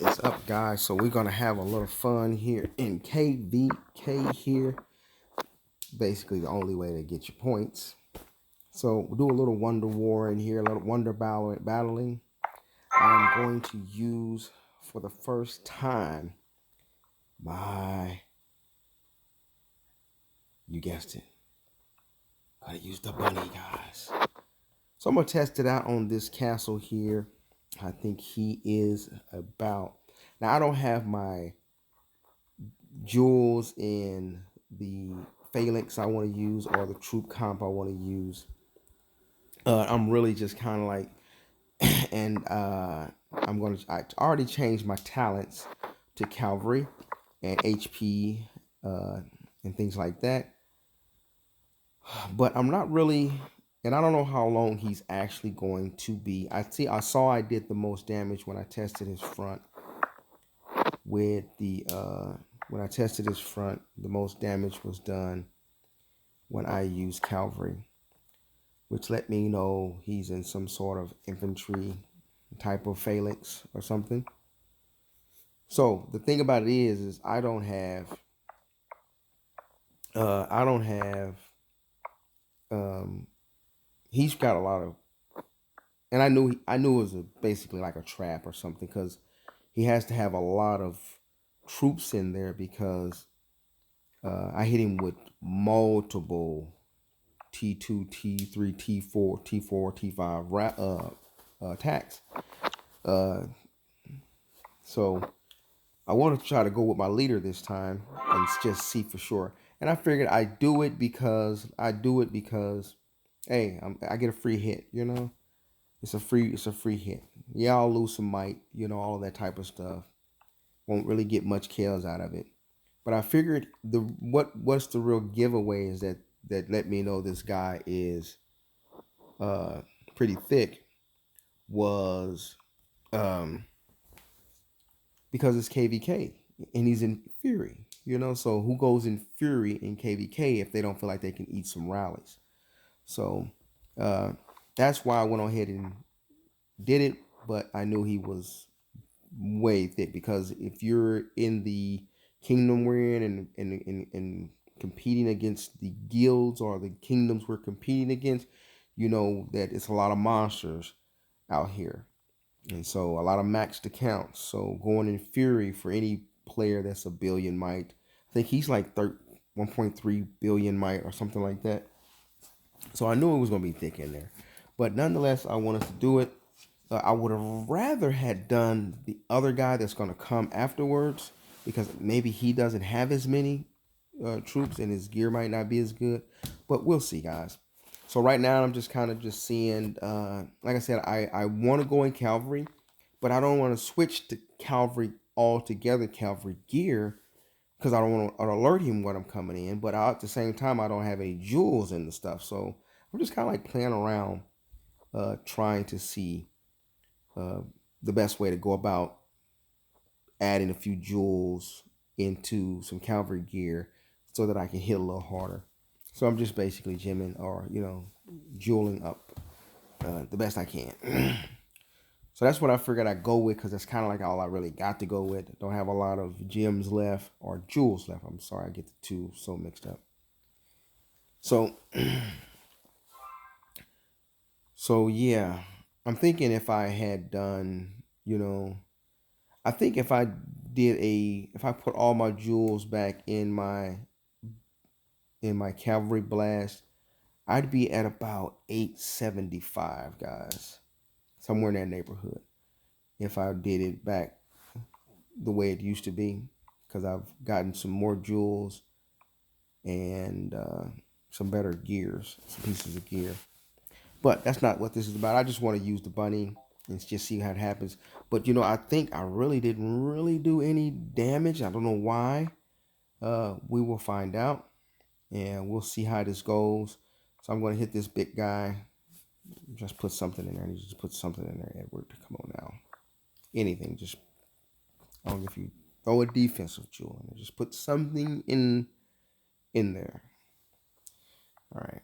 is up, guys? So we're gonna have a little fun here in KVK here. Basically, the only way to get your points. So we'll do a little Wonder War in here, a little Wonder battling. I'm going to use for the first time you guessed it, gotta use the bunny, guys. So I'm gonna test it out on this castle here. I think he is about. Now I don't have my jewels in the phalanx I want to use or the troop comp I want to use. I'm really just kind of like, and I already changed my talents to cavalry and HP and things like that. But I'm not really, and I don't know how long he's actually going to be. I saw I did the most damage when I tested his front with the when I tested his front, the most damage was done when I used cavalry, which let me know he's in some sort of infantry type of phalanx or something. So the thing about it is I don't have he's got a lot of, and I knew it was basically like a trap or something, because he has to have a lot of troops in there, because I hit him with multiple T2, T3, T4, T4, T5 attacks. So I want to try to go with my leader this time and just see for sure. And I figured I do it because hey, I get a free hit, you know? It's a free hit. Yeah, I'll lose some might, you know, all of that type of stuff. Won't really get much kills out of it. But I figured what's the real giveaway is that let me know this guy is pretty thick was because it's KVK and he's in Fury, you know. So who goes in Fury in KVK if they don't feel like they can eat some rallies? So that's why I went ahead and did it. But I knew he was way thick, because if you're in the kingdom we're in and competing against the guilds or the kingdoms we're competing against, you know that it's a lot of monsters out here. And so a lot of maxed accounts. So going in Fury for any player that's a billion might, I think he's like 1.3 billion might or something like that. So I knew it was going to be thick in there. But nonetheless, I wanted to do it. I would have rather had done the other guy that's going to come afterwards, because maybe he doesn't have as many troops and his gear might not be as good. But we'll see, guys. So right now I'm just kind of just seeing, like I said, I want to go in cavalry, but I don't want to switch to cavalry altogether, cavalry gear, because I don't want to alert him when I'm coming in. But at the same time, I don't have any jewels in the stuff. So I'm just kind of like playing around, trying to see the best way to go about adding a few jewels into some cavalry gear so that I can hit a little harder. So I'm just basically gemming, or jeweling up the best I can. So that's what I figured I'd go with, because that's kind of like all I really got to go with. Don't have a lot of gems left, or jewels left. I'm sorry, I get the two so mixed up. So so yeah, I'm thinking if I had done, I think if I put all my jewels back in my cavalry blast, I'd be at about 875, guys. Somewhere in that neighborhood. If I did it back the way it used to be, because I've gotten some more jewels and some better gears, some pieces of gear. But that's not what this is about. I just want to use the bunny and just see how it happens. But I think I really didn't really do any damage. I don't know why. We will find out, and we'll see how this goes. So I'm going to hit this big guy. Just put something in there. And just put something in there, Edward. Come on now. Anything. Just, I don't know if you throw a defensive jewel in there. Just put something in there. All right.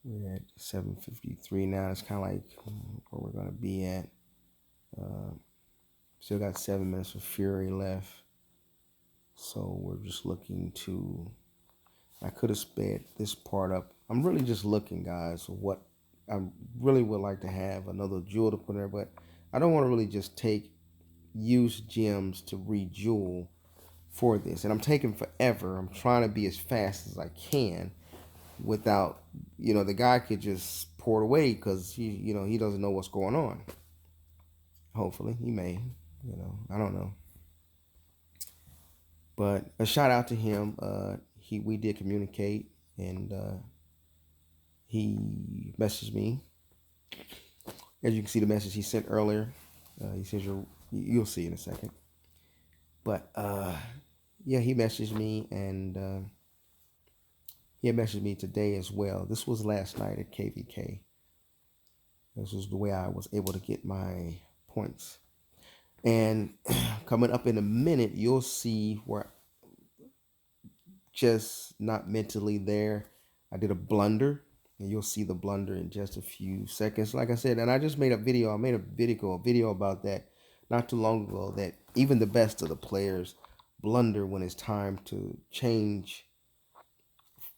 We're at 753 now. It's kind of like where we're going to be at. Still got 7 minutes of Fury left. So we're just looking to, I could have sped this part up. I'm really just looking, guys, what I really would like to have another jewel to put in there, but I don't want to really just take used gems to rejewel for this. And I'm taking forever. I'm trying to be as fast as I can without, the guy could just pour it away because he doesn't know what's going on. Hopefully he may, I don't know. But a shout out to him. We did communicate, and he messaged me. As you can see, the message he sent earlier. He says you'll see in a second. But yeah, he messaged me, and he had messaged me today as well. This was last night at KVK. This was the way I was able to get my points. And coming up in a minute, you'll see where just not mentally there. I did a blunder, and you'll see the blunder in just a few seconds. Like I said, and I just made a video. I made a video about that not too long ago, that even the best of the players blunder when it's time to change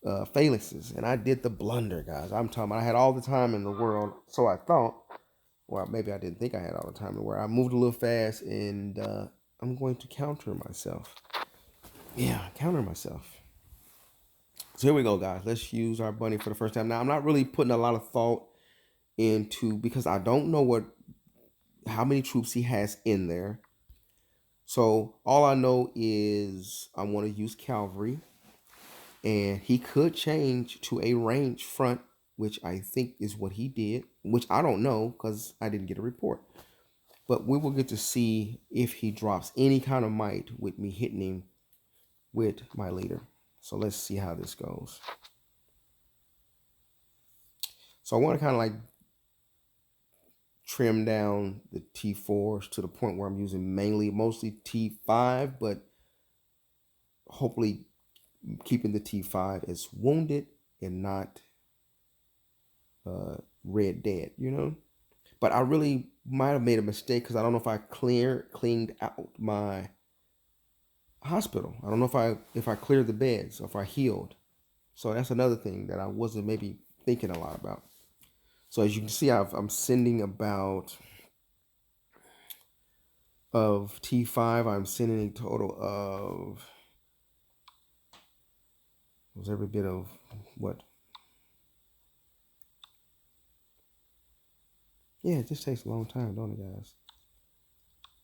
phalanxes. And I did the blunder, guys. I'm talking about I had all the time in the world, so I thought. Well, maybe I didn't think I had all the time in the world. I moved a little fast, and I'm going to counter myself. Yeah, counter myself. So here we go, guys. Let's use our bunny for the first time. Now, I'm not really putting a lot of thought into, because I don't know how many troops he has in there. So all I know is I want to use cavalry, and he could change to a range front, which I think is what he did, which I don't know because I didn't get a report. But we will get to see if he drops any kind of might with me hitting him with my leader. So let's see how this goes. So I want to kind of like trim down the T4s to the point where I'm using mostly T5, but hopefully keeping the T5 as wounded and not red dead, But I really might have made a mistake because I don't know if I cleaned out my hospital. I don't know if I cleared the beds or if I healed. So that's another thing that I wasn't maybe thinking a lot about. So as you can see, I'm sending about of T5. I'm sending a total of was every bit of what? Yeah, it just takes a long time, don't it, guys?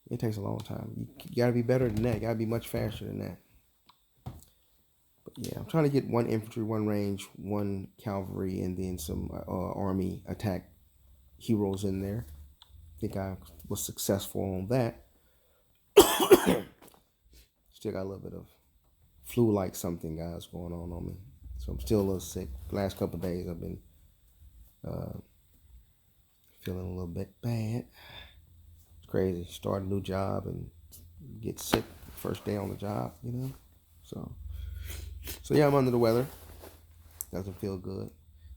It takes a long time. You got to be better than that. You got to be much faster than that. But yeah, I'm trying to get 1 infantry, 1 range, 1 cavalry, and then some army attack heroes in there. I think I was successful on that. Still got a little bit of flu-like something, guys, going on me. So I'm still a little sick. The last couple of days I've been feeling a little bit bad. It's crazy. Start a new job and get sick first day on the job, So yeah, I'm under the weather. Doesn't feel good.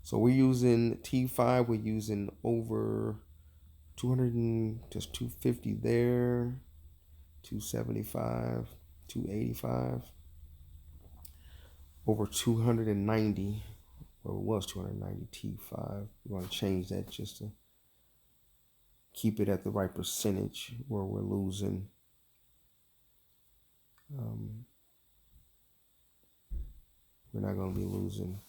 So we're using T5. We're using over 200 and just 250 there, 275, 285, over 290. Well, it was 290 T5. We're going to change that just to keep it at the right percentage where we're losing. We're not going to be losing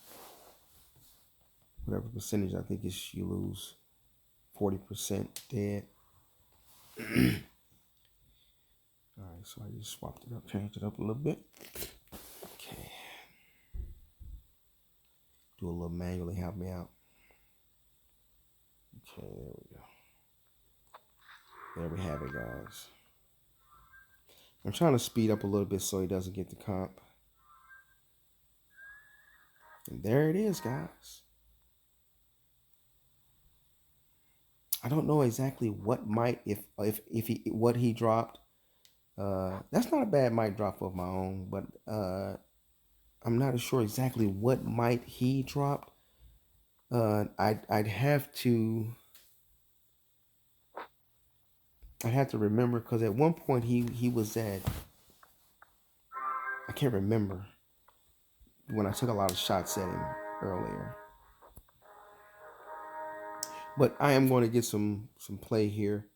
whatever percentage. I think you lose 40% dead. All right, so I just swapped it up, changed it up a little bit. Okay. Do a little manually, help me out. Okay, there we go. There we have it, guys. I'm trying to speed up a little bit so he doesn't get the comp. And there it is, guys. I don't know exactly what might, what he dropped. That's not a bad might drop of my own, but I'm not sure exactly what might he dropped. I'd have to I'd have to remember because at one point he was at, I can't remember when I took a lot of shots at him earlier. But I am going to get some play here.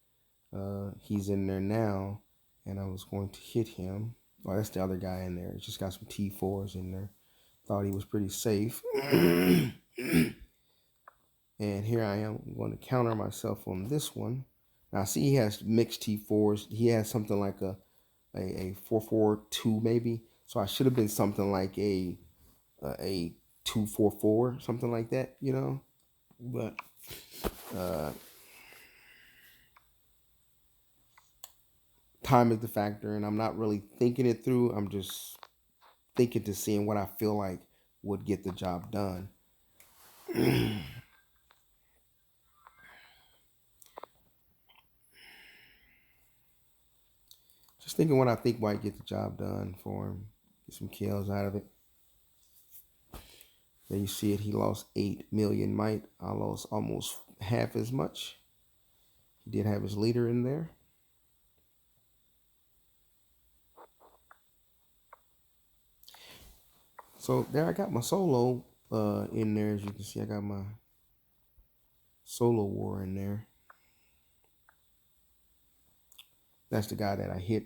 He's in there now, and I was going to hit him. Oh, that's the other guy in there. Just got some T4s in there. Thought he was pretty safe. And here I am. I'm going to counter myself on this one. Now, see, he has mixed T4s. He has something like a 4-4-2 maybe. So I should have been something like a 2-4-4, something like that, you know. But time is the factor, and I'm not really thinking it through. I'm just thinking to seeing what I feel like would get the job done. Just thinking what I think might get the job done for him. Get some kills out of it. There you see it. He lost 8 million might. I lost almost half as much. He did have his leader in there. So there I got my solo in there. As you can see, I got my solo war in there. That's the guy that I hit.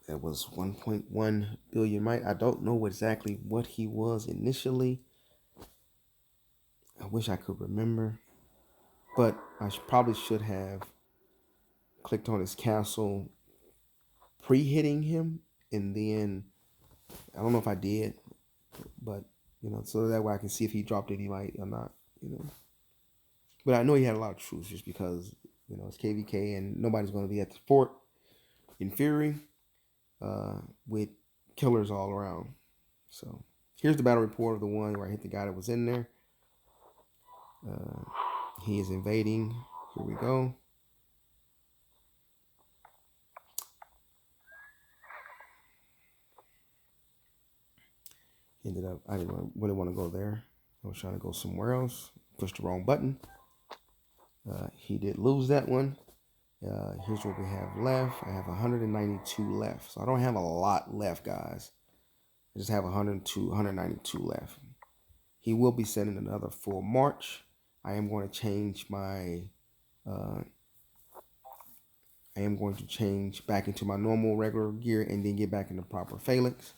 That was 1.1 billion might. I don't know exactly what he was initially. I wish I could remember. But I probably should have clicked on his castle pre-hitting him. And then, I don't know if I did. But, you know, so that way I can see if he dropped any might or not, you know. But I know he had a lot of troops just because, you know, it's KVK and nobody's going to be at the fort in Fury with killers all around. So here's the battle report of the one where I hit the guy that was in there. He is invading. Here we go. Ended up, I didn't really want to go there. I was trying to go somewhere else. Pushed the wrong button. He did lose that one. Here's what we have left. I have 192 left. So I don't have a lot left, guys. I just have 192 left. He will be sending another full march. I am going to change my I am going to change back into my normal regular gear and then get back into proper phalanx.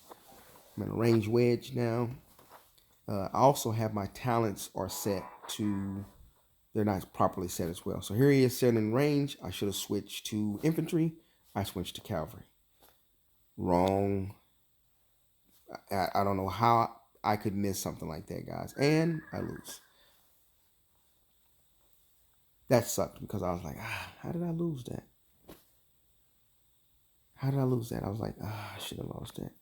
I'm in a range wedge now. I also have my talents are set to, they're not properly set as well. So here he is set in range. I should have switched to infantry. I switched to cavalry. Wrong. I don't know how I could miss something like that, guys. And I lose. That sucked because I was like, how did I lose that? How did I lose that? I was like, I should have lost that.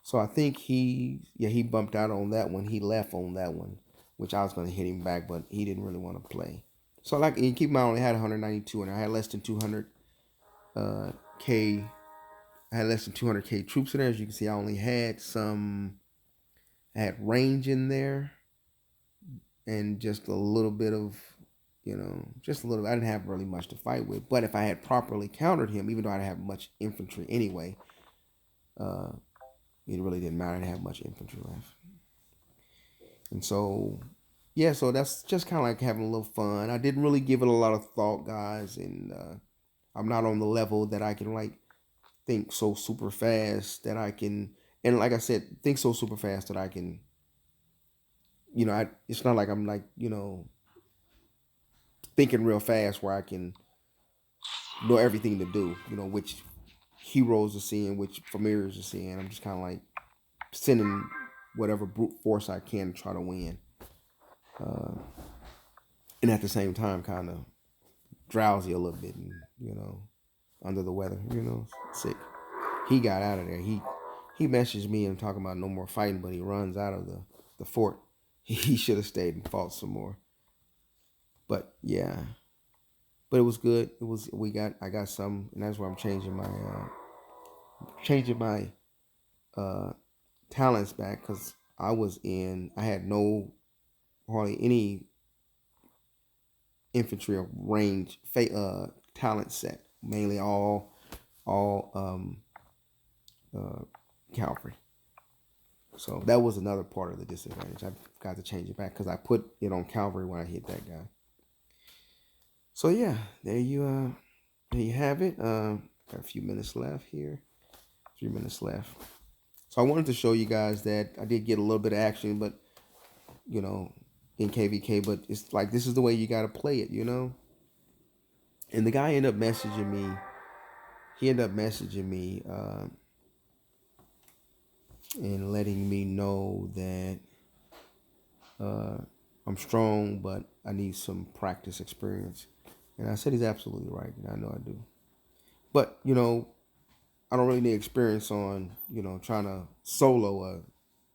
So I think he bumped out on that one. He left on that one, which I was going to hit him back, but he didn't really want to play. So like, you keep in mind, I only had 192, and I had less than 200 K. I had less than 200K troops in there. As you can see, I only had I had range in there, and just a little bit of, you know, just a little. I didn't have really much to fight with. But if I had properly countered him, even though I didn't have much infantry anyway, it really didn't matter. I didn't have much infantry left. And so, yeah, so that's just kind of like having a little fun. I didn't really give it a lot of thought, guys, and I'm not on the level that I can like think so super fast that I can, and like I said, think so super fast that I can, you know, it's not like I'm like, you know, thinking real fast where I can know everything to do, you know, which heroes are seeing, which familiars are seeing. I'm just kind of like sending whatever brute force I can to try to win. And at the same time, kind of drowsy a little bit and, you know, under the weather, you know, sick. He got out of there. He messaged me and talking about no more fighting, but he runs out of the fort. He should have stayed and fought some more. But yeah, but it was good. It was I got some, and that's why I'm changing my talents back because I had no hardly any infantry or range talent set, mainly all Calvary. So that was another part of the disadvantage. I got to change it back because I put it on Calvary when I hit that guy. So yeah, there you have it. Got a few minutes left here. 3 minutes left. So I wanted to show you guys that I did get a little bit of action, but in KVK, but it's like this is the way you got to play it, And the guy ended up messaging me. He ended up messaging me and letting me know that I'm strong, but I need some practice experience. And I said he's absolutely right, and I know I do. But I don't really need experience on trying to solo a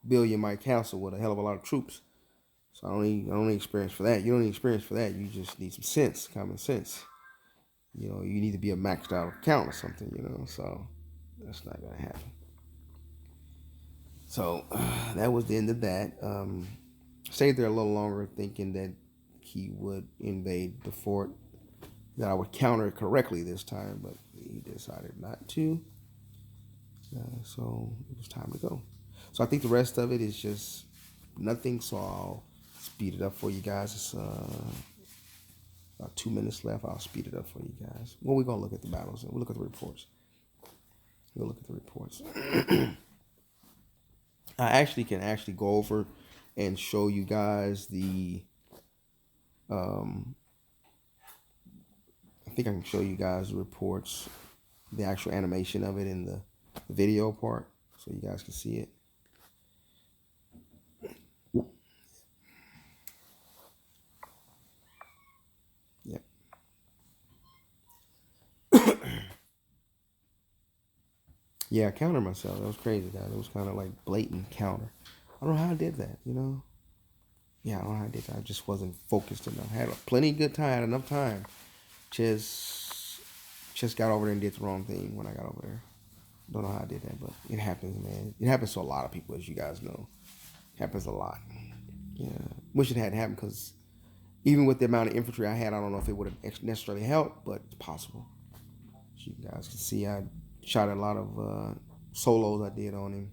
billion Mike Castle with a hell of a lot of troops. So I don't need experience for that. You don't need experience for that. You just need some sense, common sense. You need to be a maxed out count or something. So that's not gonna happen. So that was the end of that. Stayed there a little longer, thinking that he would invade the fort, that I would counter it correctly this time, but he decided not to. So it was time to go. So I think the rest of it is just nothing. So I'll speed it up for you guys. It's about 2 minutes left. I'll speed it up for you guys. Well, we're gonna look at the battles and we'll look at the reports. I can go over and show you guys the. I think I can show you guys the reports, the actual animation of it in the video part, so you guys can see it. Yep. Yeah, I countered myself. That was crazy, guys. It was kind of like blatant counter. I don't know how I did that, Yeah, I don't know how I did that. I just wasn't focused enough. I had plenty good time, had enough time. Just got over there and did the wrong thing when I got over there. Don't know how I did that, but it happens, man. It happens to a lot of people, as you guys know. It happens a lot. Yeah, wish it hadn't happened, because even with the amount of infantry I had, I don't know if it would have necessarily helped, but it's possible. As you guys can see, I shot a lot of solos I did on him.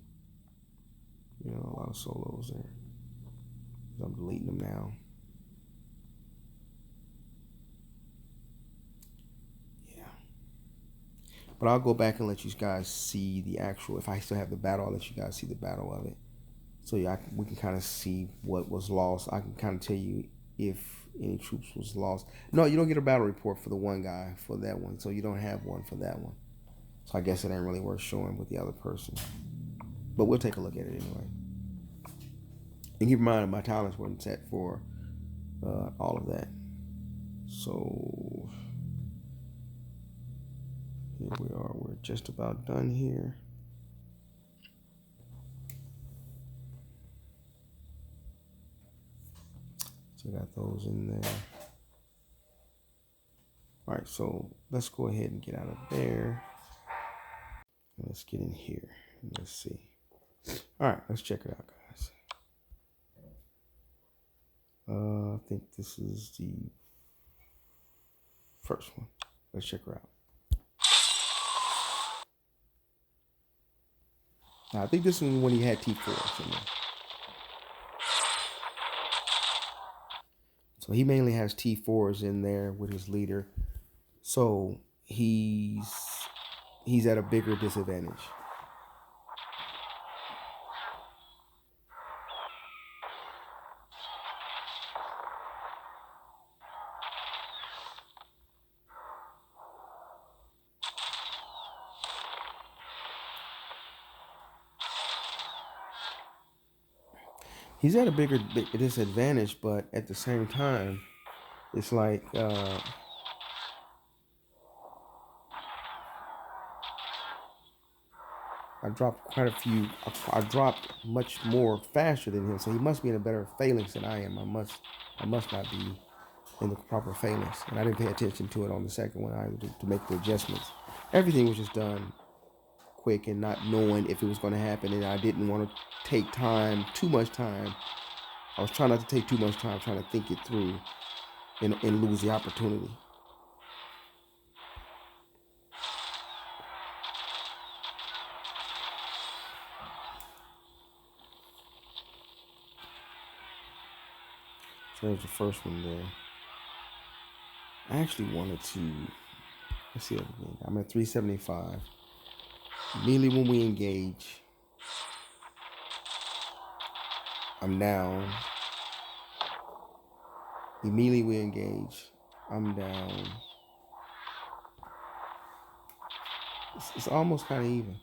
A lot of solos there. I'm deleting them now. Yeah. But I'll go back and let you guys see the actual, if I still have the battle, I'll let you guys see the battle of it. So yeah, we can kind of see what was lost. I can kind of tell you if any troops was lost. No, you don't get a battle report for the one guy for that one, so you don't have one for that one. So I guess it ain't really worth showing with the other person. But we'll take a look at it anyway. And keep in mind, my talents weren't set for all of that. So here we are. We're just about done here. So I got those in there. All right, so let's go ahead and get out of there. Let's get in here. Let's see. All right, let's check it out, guys. I think this is the first one. Let's check her out. Now, I think this one when he had T4s in there. So he mainly has T4s in there with his leader. So he's at a bigger disadvantage. He's at a bigger disadvantage, but at the same time, it's like I dropped quite a few. I dropped much more faster than him, so he must be in a better phalanx than I am. I must not be in the proper phalanx, and I didn't pay attention to it on the second one either to make the adjustments. Everything was just done quick and not knowing if it was going to happen, and I didn't want to take too much time. I was trying not to take too much time trying to think it through and lose the opportunity. So there's the first one there. I actually wanted to, let's see it again. I'm at 375. Immediately when we engage, I'm down. Immediately we engage, I'm down. It's almost kind of even.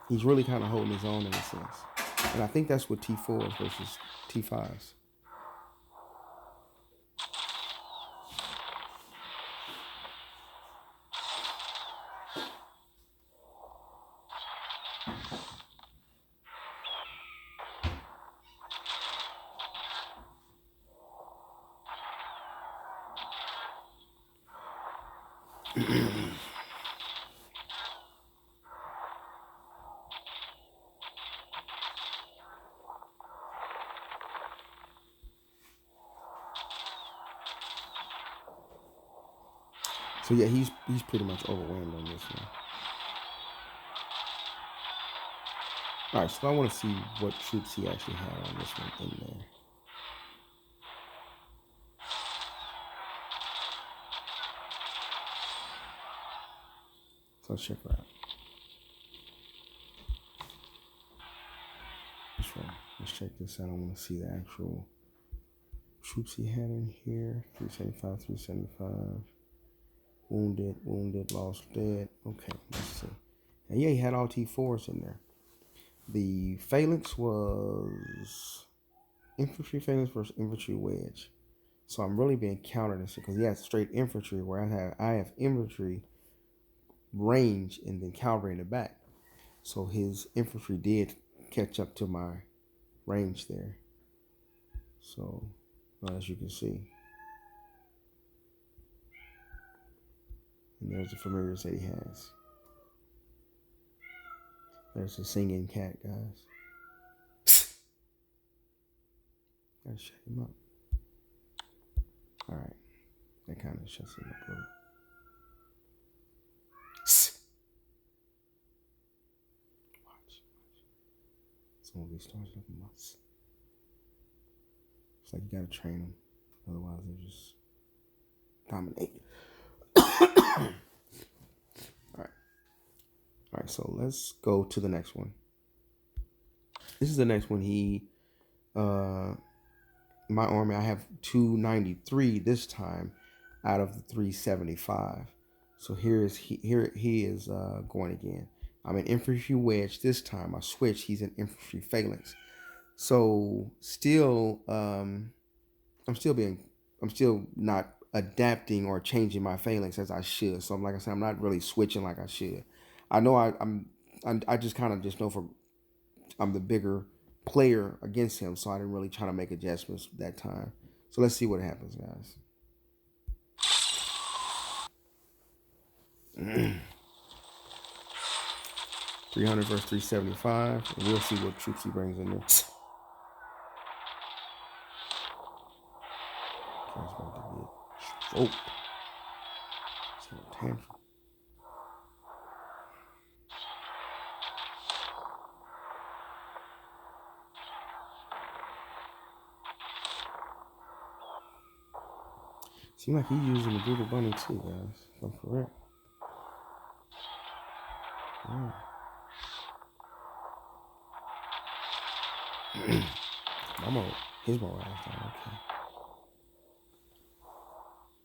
He's really kind of holding his own in a sense. And I think that's what T4s versus T5s. So yeah, he's pretty much overwhelmed on this one. All right, so I want to see what troops he actually had on this one in there. So let's check it out. Let's check this out. I want to see the actual troops he had in here. 375, 375. Wounded, lost, dead. Okay, let's see. And yeah, he had all T4s in there. The phalanx was infantry phalanx versus infantry wedge. So I'm really being countered this because he has straight infantry where I have infantry range and then cavalry in the back. So his infantry did catch up to my range there. So as you can see. And there's the familiars that he has. There's the singing cat, guys. Gotta shut him up. Alright. That kind of shuts him up a little. Watch. Some of these stars looking nuts. It's like you gotta train them. Otherwise they just dominate. Alright, so let's go to the next one. This is the next one. My army, I have 293 this time out of the 375. So here he is going again. I'm an infantry wedge this time. I switch. He's an infantry phalanx. So still, I'm still not adapting or changing my phalanx as I should. So like I said, I'm not really switching like I should. I know I just kind of just know I'm the bigger player against him, so I didn't really try to make adjustments that time. So let's see what happens, guys. 300 versus 375. And we'll see what troops he brings in there. Guy's about to get stroked. It's a tantrum. Seems like he's using the Brutal Bunny too, guys. If I'm correct. Yeah. His morale down, okay.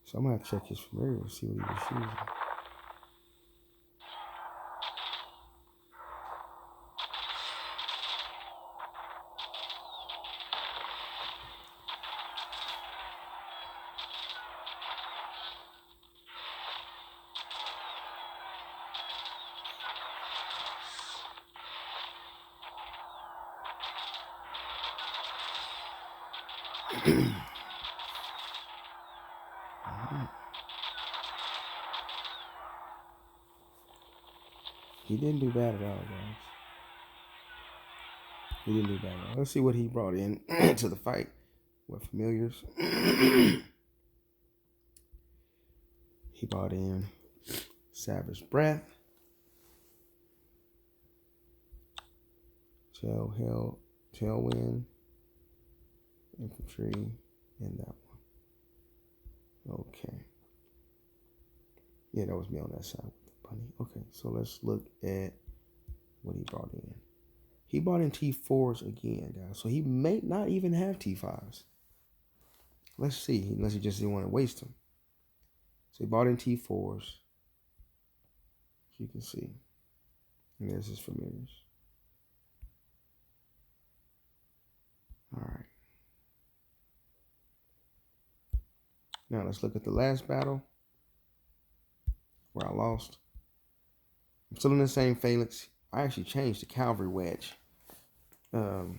So I'm gonna check his familiar and see what he was using. He didn't do bad at all, guys. He didn't do bad at all. Let's see what he brought in to the fight with familiars. He brought in Savage Breath, Tailwind, infantry, and that one. Okay. Yeah, that was me on that side with the bunny. Okay, so let's look at what he brought in. He brought in T4s again, guys. So he may not even have T5s. Let's see, unless he just didn't want to waste them. So he brought in T4s. As you can see. And there's his familiars. All right. Now let's look at the last battle where I lost. I'm still in the same phalanx. I actually changed the cavalry wedge. I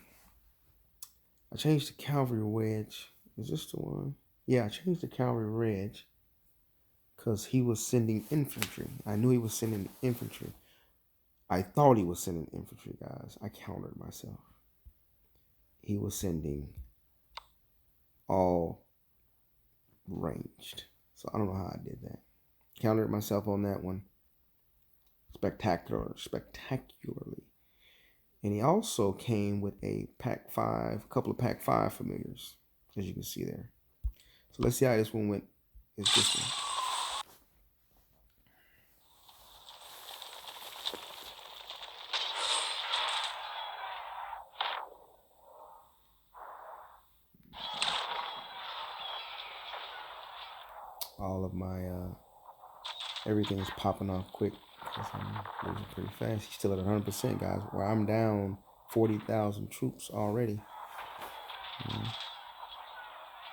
changed the cavalry wedge. Is this the one? Yeah, I changed the cavalry wedge because he was sending infantry. I knew he was sending infantry. I thought he was sending infantry, guys. I countered myself. He was sending all ranged. So I don't know how I did that. Countered myself on that one. Spectacularly. And he also came with a couple of Pack 5 familiars, as you can see there. So let's see how this one went. It's this one. All of my everything is popping off quick because I'm losing pretty fast. He's still at 100%, guys. Where I'm down 40,000 troops already.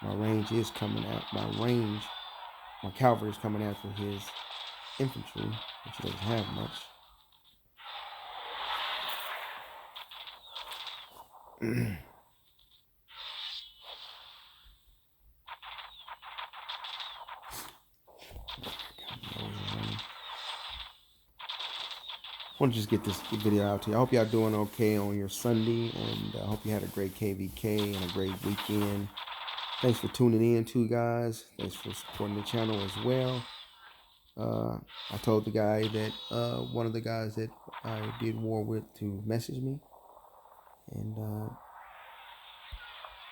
My range is coming out. My cavalry is coming after his infantry, which he doesn't have much. I want to just get this video out to you. I hope y'all doing okay on your Sunday, and I hope you had a great KVK and a great weekend. Thanks for tuning in too, guys. Thanks for supporting the channel as well. I told the guy that one of the guys that I did war with to message me, and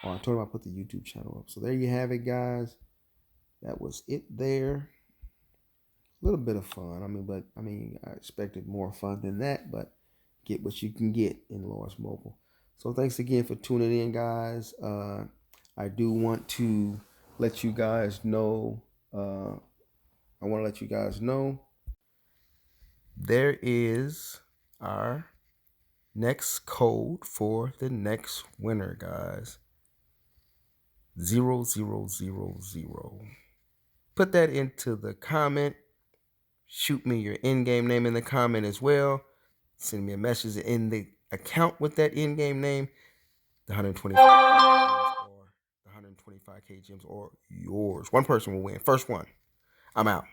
I told him I put the YouTube channel up. So there you have it, guys. That was it there. A little bit of fun. I expected more fun than that, but get what you can get in Lawrence Mobile. So thanks again for tuning in, guys. I do want to let you guys know. I want to let you guys know there is our next code for the next winner, guys. 0000. Put that into the comment. Shoot me your in-game name in the comment as well. Send me a message in the account with that in-game name. The 125 gems or the 125K gems or yours. One person will win. First one. I'm out.